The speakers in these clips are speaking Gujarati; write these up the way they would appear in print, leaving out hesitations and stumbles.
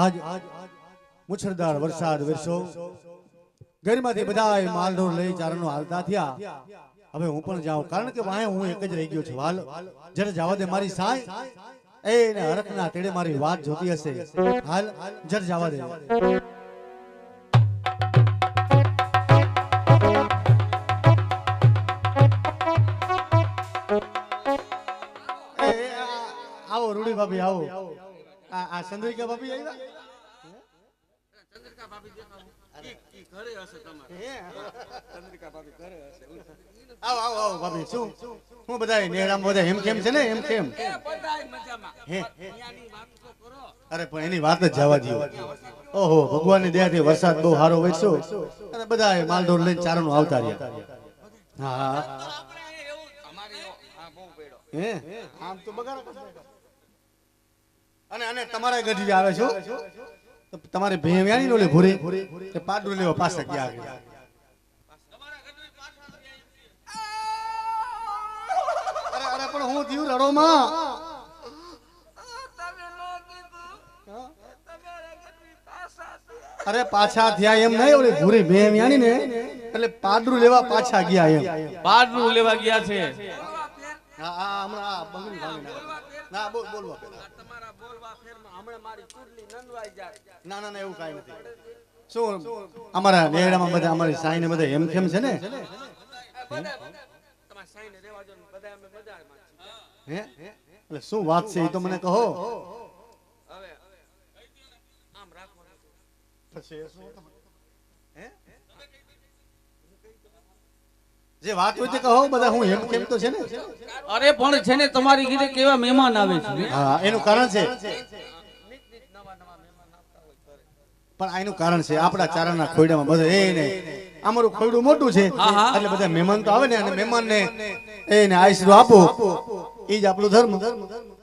આજ મુછરદાર વરસાદ વરસો ઘરમાંથી બધા માલઢોર લઈ ચારણો હાલતા થયા. હવે હું પણ જાઉં, કારણ કે વાહે હું એક જ રહી ગયો છું. હાલ જરા જવા દે મારી સાય, એને હરખના તેડે મારી વાત જોતી હશે. હાલ જરા જવા દે. આવો રૂડી ભાભી આવો. આ ચંદ્રિકા ભાભી આવ્યા. ચંદ્રિકા ભાભી દેખાવ ઈ ઘરે હશે તમારે. ચંદ્રિકા ભાભી ઘરે હશે. આવો આવો આવો ભાભી. શું હું બધાય નેડામાં બધા એમ કેમ છે ને? એમ કેમ એ બધાય મજામાં. હે અહીંયાની વાત તો કરો. અરે પણ એની વાત જ જવા દો. ઓહો, ભગવાનની દયાથી વરસાદ બહુ સારો વરસ્યો અને બધાય માલઢોર લઈને ચારણો આવતા રહ્યા. હા આપણે એવું અમારી આ બહુ બેડો. હે આમ તો બગાડો. અને તમારા ગઢી આવે છો તમારે ભેવ્યાની નો લે ભૂરી તે પાડું લેવા પાછા ગયા આગળ. અરે પણ હું થયું રડોમાં. અરે પાછા થયા એમ નહીં, ઓલી ભૂરી ભેવ્યાની ને એટલે પાડું લેવા પાછા ગયા. એમ પાડું લેવા ગયા છે. હા હા હમણાં બંગડી ભાંગી ના બોલવા પેલા ના ના એવું કાઈ નથી. શું અમારા નેડામાં બધા અમારી સાઈ ને બધા એમ કેમ છે ને? એટલે શું વાત છે એ તો મને કહો. જે વાત હોય તે કહો. બધા હું એમ કેમ તો છે ને? અરે પણ છે ને તમારી ઘરે કેવા મહેમાન આવે છે. હા એનું કારણ છે, પણ આનું કારણ છે આપણા ચારણના ખોયડામાં બધા એને અમારું ખોયડું મોટું છે એટલે બધા મહેમાન તો આવે ને, અને મહેમાનને એને આશરો આપો એ જ આપણો ધર્મ.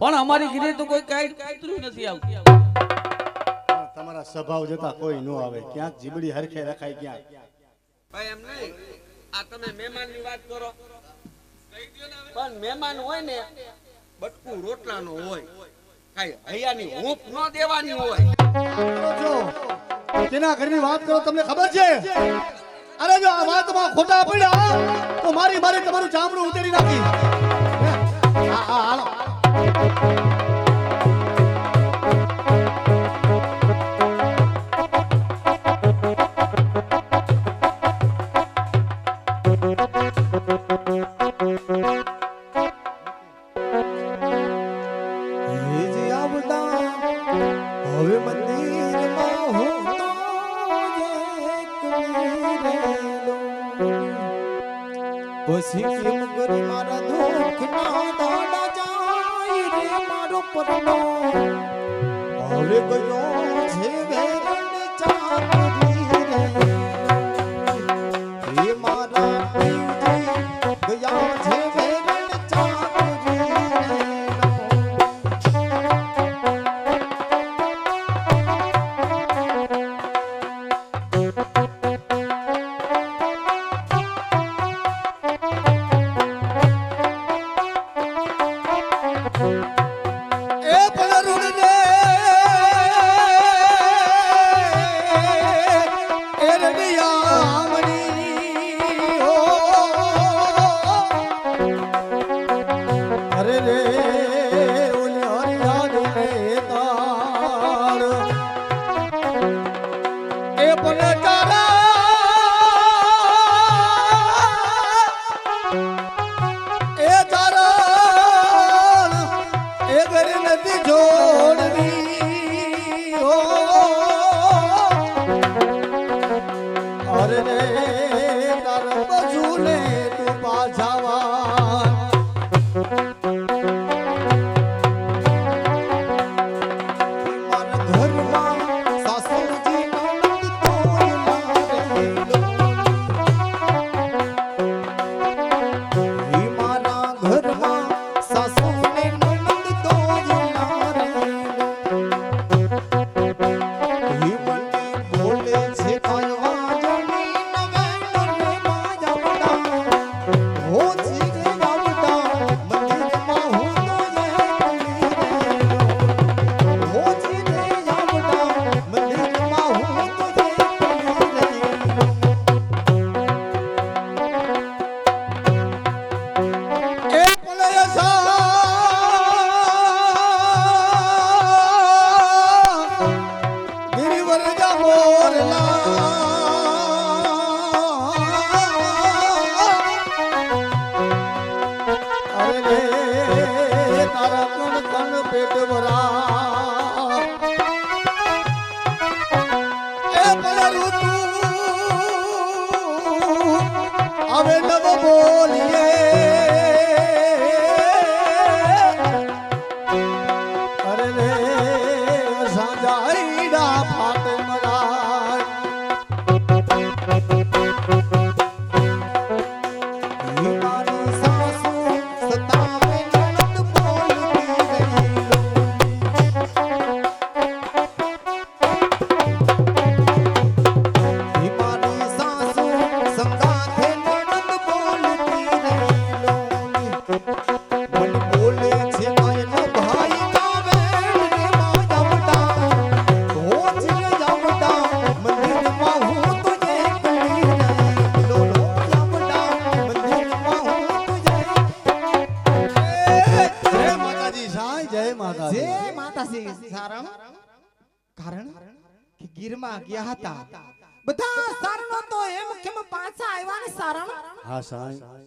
પણ અમારી ઘરે તો કોઈ કાંઈ નથી આવતું. તમારા સ્વભાવ જતા કોઈ ન આવે. ક્યાંક જીબડી હરખે રખાય ક્યાંક. ભાઈ એમ નહીં, આ તમે મહેમાનની વાત કરો, પણ મહેમાન હોય ને બટકું રોટલાનો હોય, કાઈ હૈયાની હૂંફ ન દેવાની હોય. તેના ઘરની વાત કરો, તમને ખબર છે? અરે જો આ વાતમાં ખોટા પડ્યા તો મારી તમારું ચામડું ઉતરી નાખી. હાલો પછી કેમ કરી મારા દુઃખ ના દાડા જાય રે મારો પરનો હવે ગયો છે વેરણ ચાકરી રે એ મારા ગયા છે વેરણ ચાકરી હવે નવ બોલીએ અરે રે સાંજાઈડા ફાટ મરાય મારી સાસુ સતાવે નણંદ બોલતી રહી લોલી મારી સાસુ સંગાથે નણંદ બોલતી રહી લોલી મન બોલે છે માયનો ભાઈ ગાવે રે માં જાવડા ધોચ જાવડા મંદિરમાં હું તુજે કળી રહી લોલો જાવડા મંદિરમાં હું તુજે જય માતાજી સાંઈ જય માતાજી જય માતાજી સારણ કારણ કે ગીરમાં ગયા હતા બધા સારણો તો એમ કેમ પાછા આવ્યા ને સારણ હા સાંઈ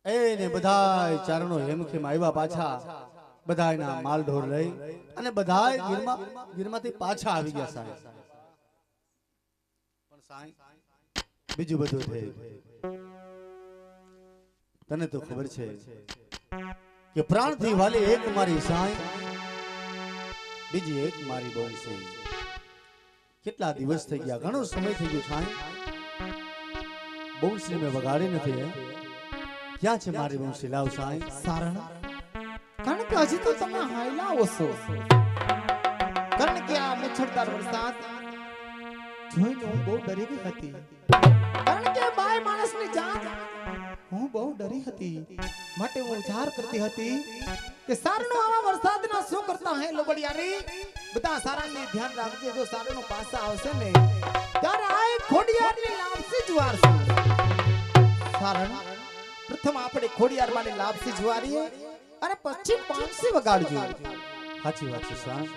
એ ને બધાય ચારણો હેમખેમ આવ્યા પાછા બધાયના માલ ઢોર લઈ અને બધાય ગીરમાંથી પાછા આવી ગયા સાંઈ પણ સાંઈ બીજું બધું થઈ તને તો ખબર છે કે પ્રાણથી વાલી એક મારી સાંઈ બીજી એક મારી બોન છે કેટલા દિવસ થઈ ગયા ઘણો સમય થઈ ગયો સાંઈ બોનશ્રી મેં વગાડી નથી હે ક્યાં છે મારી બોનશ્રી લાવ સાંઈ સારણ કારણ કે હજી તો તમે હાયલાઓ છો કારણ કે આ મુછડદાર વરસાદ જોઈને હું બહુ ડરી ગઈ હતી કારણ કે બાય માણસની જાન હું બહુ ડરી હતી માટે હું વિચાર કરતી હતી કે સારણો આવા વરસાદના શું કરતા હે લોબડિયારી બધા સારણને ધ્યાન રાખજે જો સારણો પાછા આવશે ને ત્યારે આ ખોડિયારની લાપસી જુવાર છે સારણ પ્રથમ આપણે ખોડિયાર માની લાપસી જુવારીએ અને પછી પાંચસી વગાડજો સાચી વાત છે સાંઈ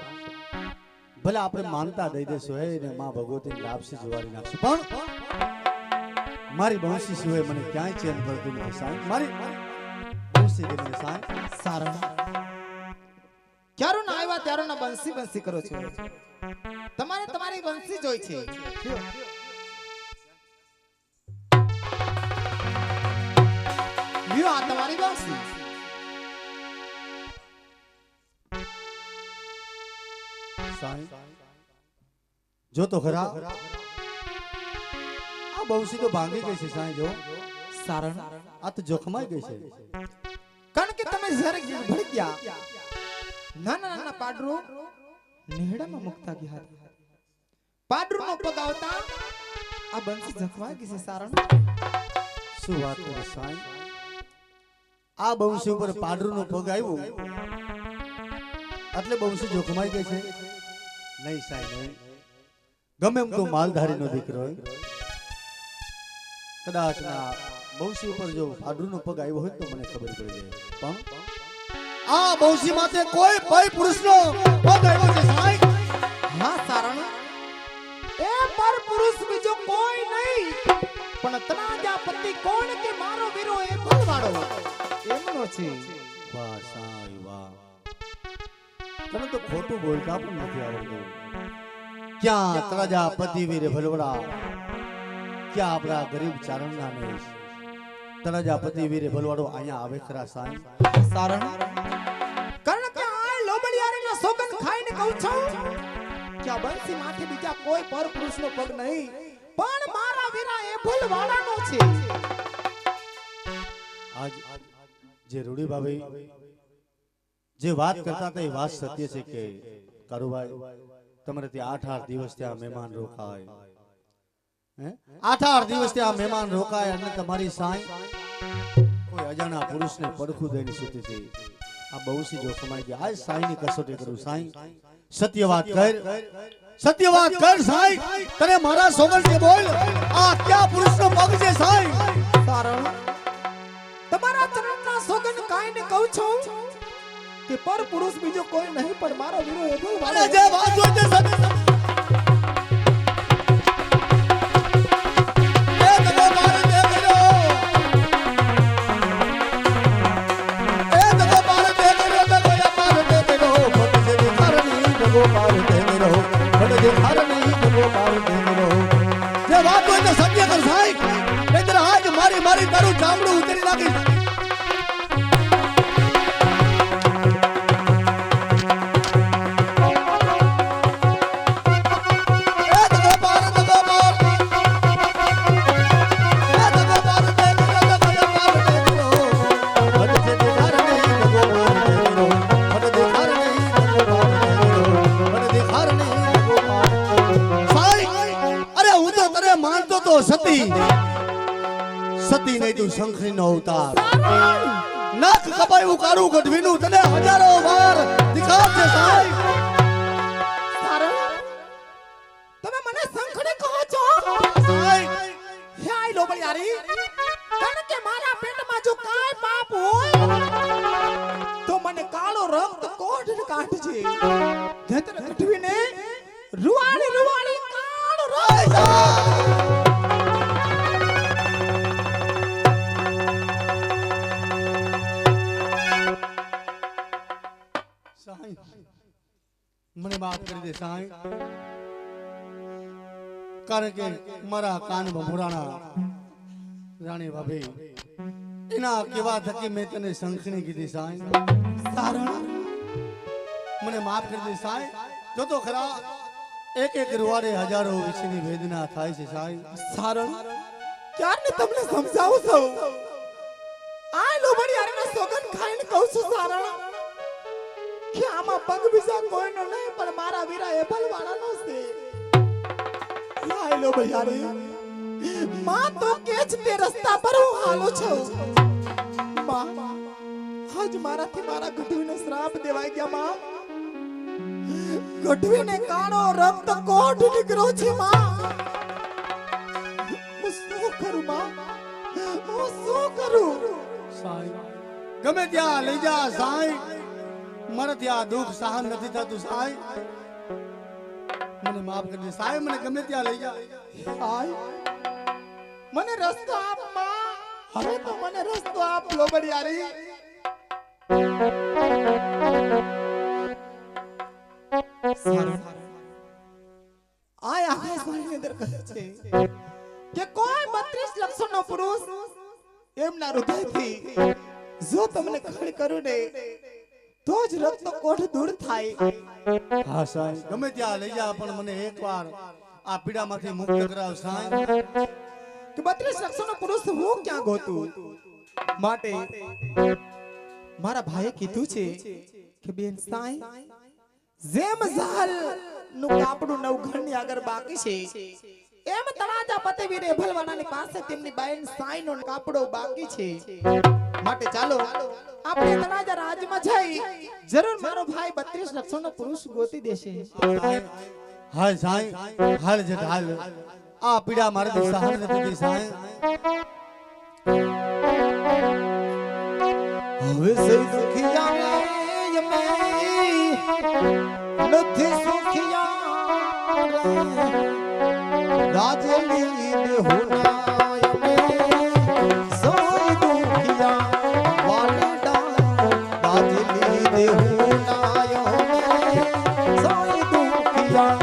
ભલે આપણે માનતા દઈ દેશું હે ને માં ભગવતી લાપસી જુવારી નાખશું પણ મારી બંસી સિવાય મને ક્યાંય ચેન પડતું નથી સાંઈ મારી બંસી કે મને સાંઈ સારણ ક્યારો ના આવ્યા ત્યારો ના બંસી બંસી કરો છો તમારે તમારી બંસી જોઈ છે લ્યો આ તમારી બંસી સાંઈ જો તો ખરા આ બંસી તો ભાંગી ગઈ છે સાંઈ જો સારણ આ તો જોખમાઈ ગઈ છે કારણ કે તમે જ્યારે ભળી ગયા નાના નાના પાડરો નેહડામાં મુકતા ગયા હતા પાડરોનો પગ આવતા આ બંસી જખવાઈ ગઈ છે સારણ શું વાત કરે સાંઈ આ બંસી ઉપર પાડરૂનો પગ આવ્યો એટલે બંસી જોખમાઈ ગઈ છે નહીં સાંઈ નહીં ગમે એમ તો માલધારીનો દીકરો હોય કદાચ ના બંસી ઉપર જો પાડરૂનો પગ આવ્યો હોય તો મને ખબર પડી જાય પણ આ બંસી માથે કોઈ ભાઈ પુરુષનો પગ આવ્યો છે સાંઈ હા સારણ એ પર પુરુષ બીજો કોઈ નહીં પણ તનાજા પતિ કોણ કે મારો વીરો એ ભલવાડો એમનો છે વાહ સાંઈ વાહ તને તો ખોટું બોલતા પણ નથી આવડતું ક્યાં તળાજા પતિ વીરે ભલવડા ક્યાં આપણા ગરીબ ચારણના ને તળાજા પતિ વીરે ભલવાડો અહીંયા આવે ખરા સાંઈ સારણ કારણ કે આ લોબડિયારીના સોગન ખાઈને કહું છું કે આ બંસી માથે બીજા કોઈ પર પુરુષનો પગ નહીં પણ મારા વીરા એ ભલવાડાનો છે આજ જે રૂડી ભાભી જે વાત કરતા હતા એ વાત સત્ય છે કે કારુભાઈ તમારે ત્યાં 8 દિવસ ત્યાં મહેમાન રોકાય હે 8 દિવસ ત્યાં મહેમાન રોકાય અને તમારી સાંઈ કોઈ અજાણા પુરુષને પડખું દઈને સૂતી હતી આ બહુસી જો કમાઈ ગયા આજ સાંઈની કસોટી કરું સાંઈ સત્ય વાત કર સાંઈ તને મારા સોગંદથી બોલ આ ક્યાં પુરુષનો પગ છે સાંઈ સારણ તમારા ચરણના સોગન ખાઈને કહું છું કે પર પુરુષ બીજો કોઈ નહીં પણ મારો વીરો એ ભલવાડો જે વાત હોય તે સત્ય જે વાત હોય તો સત્ય કર સાહેબ નહીતર આજ મારી મારી મારી તારું ચામડું ઉતરી નાખીશ સતી સતી નહીં તું શંખની નો અવતાર નાક કપાયું કારું ગઢવીનું તને હજારો વાર દેખાડશે સાહેબ તમે મને શંખની કહો છો સાહેબ હે આઈ લોબળિયારી કારણ કે મારા પેટમાં જો કાંઈ પાપ હોય તો મને કાળો રક્ત કોઢ કાઢજે જેતર ગઢવીને રૂવાડી રૂવાડી કાળો રક્ત મને માફ કરી દે સાહેબ કારણ કે મારા કાન ભમરાણા રાણી ભાભી એના કેવા થકી મેં તને શંખણી કીધી સાહેબ સારણ મને માફ કરી દે સાહેબ જો તો ખરા એક એક રૂવાડે હજારો વિશેની વેદના થાય છે સાહેબ સારણ ક્યારને તમને સમજાવું છું આ લોબડિયારના સોગન ખાઈને કહું છું સારણ કે આમાં પગ બીજા કોઈનો નહીં પણ મારા વીરા એભલવાળાનો છે લાય લોબડિયારી માં તો કે જ તે રસ્તા પર હું હાલું છું માં આજ મારાથી મારા ગઢવીને શ્રાપ દેવાઈ ગયા માં ગઢવીને કાળો રક્ત કોઢ નીકળ્યો છે માં હું શું કરું માં હું શું કરું સાહેબ ગમે ત્યાં લઈ જા સાહેબ મારે ત્યાં દુઃખ સહન નથી થતું સાહેબ મને માફ કરી દે સાહેબ મને ગમે ત્યાં લઈ જા આય મને રસ્તો આપ માં હવે તો મને રસ્તો આપ લોબડિયારી આય આકાશવાણીની અંદર કહે છે કે કોઈ 32 લક્ષણનો પુરુષ એમના હૃદયથી જો તમને ખળ કરું ને તો જ રક્ત કોઠ દૂર થાય હા સાહેબ ગમે ત્યાં લઈ જા પણ મને એકવાર આ પીડામાંથી મુક્ત કરાવ સાહેબ કે 32 લક્ષણનો પુરુષ હું ક્યાં ગોતું માટે મારા ભાઈએ કીધું છે કે બેન સાઈ જેમ ઝાલ નું કાપડું નવઘણની આગળ બાકી છે એમ તળાજા પતવીરે ભલવાનાની પાસે તેમની બાઈન સાઈ નો કાપડો બાકી છે માટે ચાલો આપણે તળાજા રાજમાં જઈ જરૂર મારો ભાઈ 32 લક્ષણનો પુરુષ ગોતી દેશે હાલ સાહેબ હાલ જટ હાલ આ પીડા મારાથી સહન નથી થતી સાહેબ હવે સે સુખિયા મે નથી સુખિયા રાજલી ને હોના મે સોય દુખિયા વાલડા રાજલી ને હોના મે સોય દુખિયા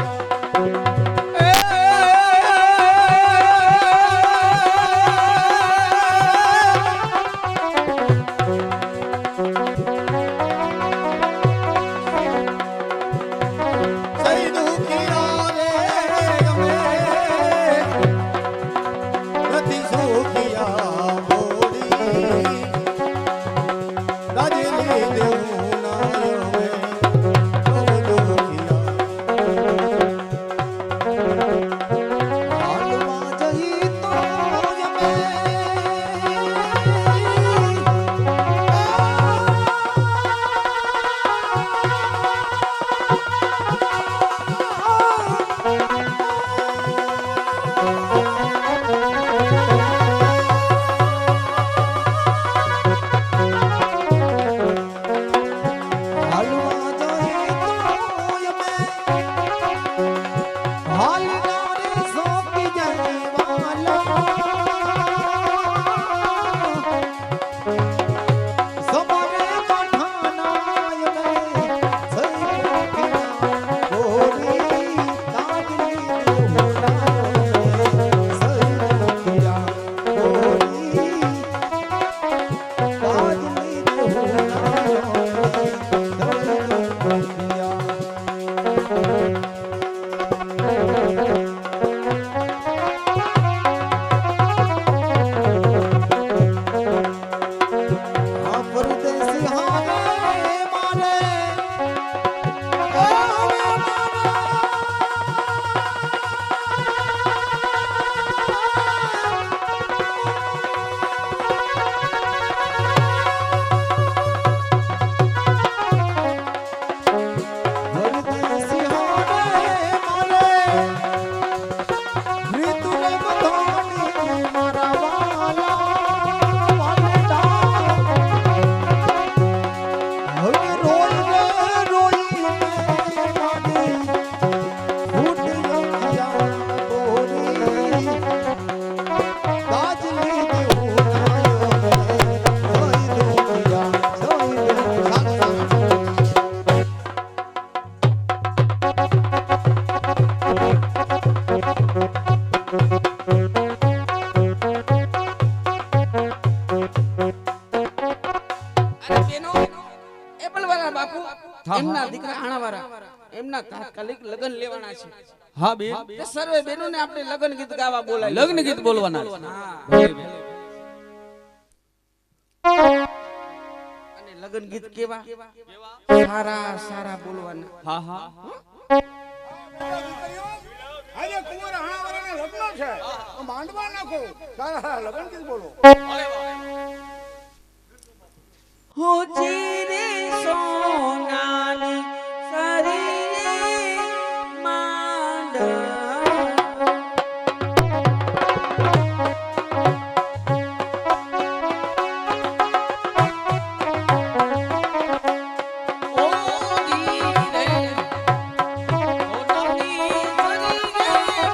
હા. એમના દીકરા આણાવાળા એમના તાત્કાલિક લગ્ન લેવાના છે. હા બેન તે સર્વે બહેનોને આપણે લગ્ન ગીત ગાવા બોલાવી. લગ્ન ગીત બોલવાના છે. હા. ભલે બેન. અને લગ્ન ગીત કેવા સારા સારા બોલવાના. હા હા આજે કુંવર હાણાવરાના લગ્ન છે માંડવા નાખો સારા લગ્ન કીધું બોલો હો ચીરે સોનાની સરીએ માંડ ઓ ધીરે ઓટોની સરીએ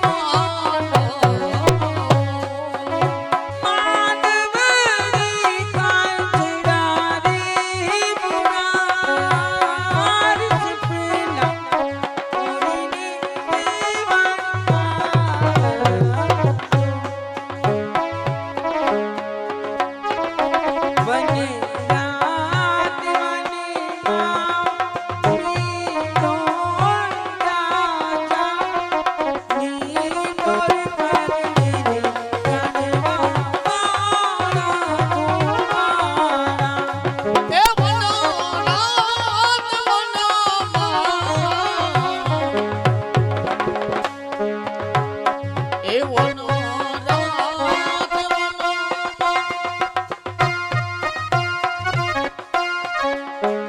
માંડવરી કાંચડા રે પુરાર સિપના ઓરીને વને રાત વને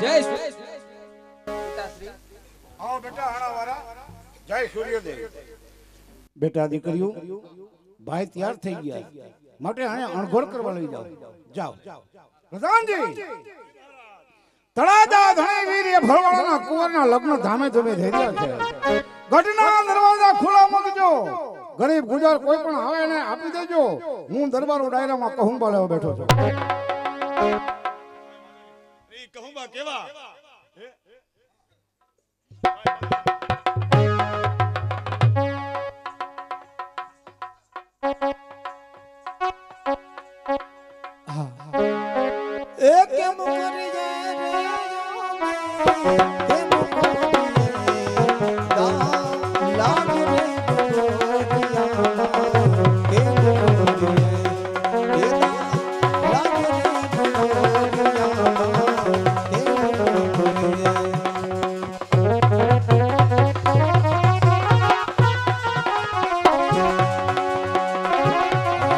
જય શ્રી આવો બેટા હાણાવારા જય સૂર્યદેવ બેટા દીકરીઓ ભાઈ તૈયાર થઈ ગયા માટે અહીંયા અણઘોડ કરવા લઈ જાઓ જાઓ પ્રધાનજી તળાજા ધણી વીર્ય ભરવાડાના કુંવરના લગ્ન ધામે ધૂમે થઈ રહ્યા છે ગઢના દરવાજા ખુલ્લા મૂકજો ગરીબ ગુજર કોઈ પણ આવે એને આપી દેજો હું દરબારો ડાયરામાં કહુંબા લેવા બેઠો છું કહુંબા કેવા એ કેમ કરી જાય રે કેમ કરી લાગ રે કેમ કરી લાગ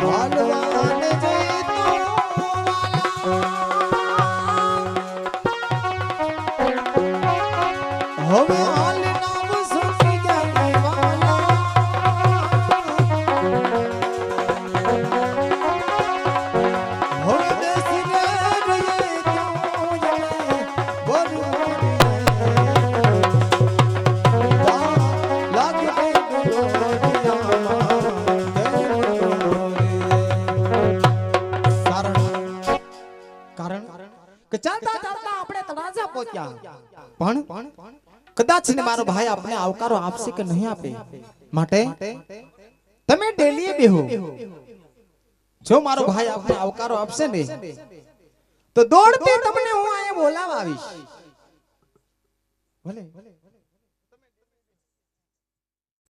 હાલવાને જઈ તો હવે હાલ નામ સુખી જાય વાલા હવે બેસી રે રહીએ તો જણે બરું લાગે કારણ કે ચાલતા ચાલતા આપણે તળાજા પહોંચ્યા પણ કદાચ ને મારો ભાઈ આપણે આવકારો આપશે કે નહીં આપે માટે તમે ડેલીએ બેહો જો મારો ભાઈ આપણે આવકારો આપશે ને તો દોડતી તમને હું અહીંયા બોલાવા આવીશ ભલે